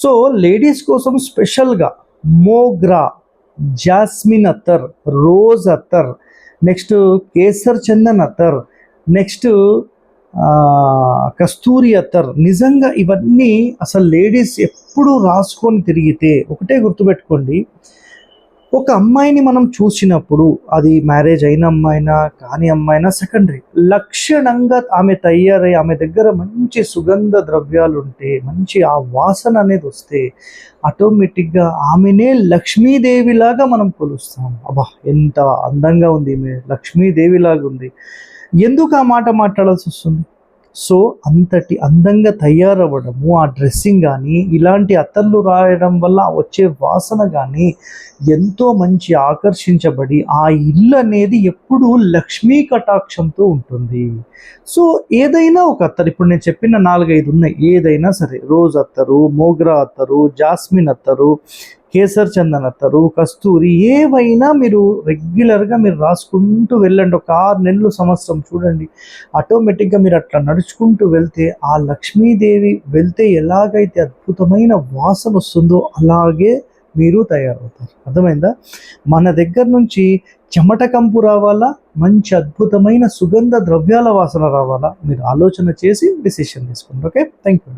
So ladies కోసం స్పెషల్గా మోగ్రా, జాస్మిన్ అత్తర్, రోజ్ అత్తర్, నెక్స్ట్ కేసర్ చందన్ అత్తర్, నెక్స్ట్ కస్తూరి అత్తర్. నిజంగా ఇవన్నీ అసలు లేడీస్ ఎప్పుడు రాసుకొని తిరిగితే ఒకటే గుర్తుపెట్టుకోండి, ఒక అమ్మాయిని మనం చూసినప్పుడు అది మ్యారేజ్ అయిన అమ్మాయినా కాని అమ్మాయినా సెకండరీ, లక్షణంగా ఆమె తయారై ఆమె దగ్గర మంచి సుగంధ ద్రవ్యాలు ఉంటే, మంచి ఆ వాసన అనేది వస్తే ఆటోమేటిక్గా ఆమెనే లక్ష్మీదేవిలాగా మనం కొలుస్తాం. అబ్బా ఎంత అందంగా ఉంది ఈమె, లక్ష్మీదేవిలాగా ఉంది. ఎందుకు ఆ మాట మాట్లాడాల్సి వస్తుంది? సో అంతటి అందంగా తయారవ్వడము, ఆ డ్రెస్సింగ్ కానీ, ఇలాంటి అత్తర్లు రాయడం వల్ల వచ్చే వాసన కానీ ఎంతో మంచి ఆకర్షించబడి ఆ ఇల్లు అనేది ఎప్పుడూ లక్ష్మీ కటాక్షంతో ఉంటుంది. సో ఏదైనా ఒక అత్తరు, ఇప్పుడు నేను చెప్పిన 4-5 ఉన్నాయి, ఏదైనా సరే, రోజ్ అత్తరు, మోగ్రా అత్తరు, జాస్మిన్ అత్తరు, కేసర్ చందన్ అత్తరు, కస్తూరి, ఏవైనా మీరు రెగ్యులర్గా మీరు రాసుకుంటూ వెళ్ళండి. ఒక 6 నెలలు, సంవత్సరం చూడండి. ఆటోమేటిక్గా మీరు అట్లా నడుచుకుంటూ వెళ్తే ఆ లక్ష్మీదేవి వెళ్తే ఎలాగైతే అద్భుతమైన వాసన వస్తుందో అలాగే మీరు తయారవుతారు. అర్థమైందా? మన దగ్గర నుంచి చెమట కంపు రావాలా, మంచి అద్భుతమైన సుగంధ ద్రవ్యాల వాసన రావాలా, మీరు ఆలోచన చేసి డిసిషన్ తీసుకోండి. Okay, thank you.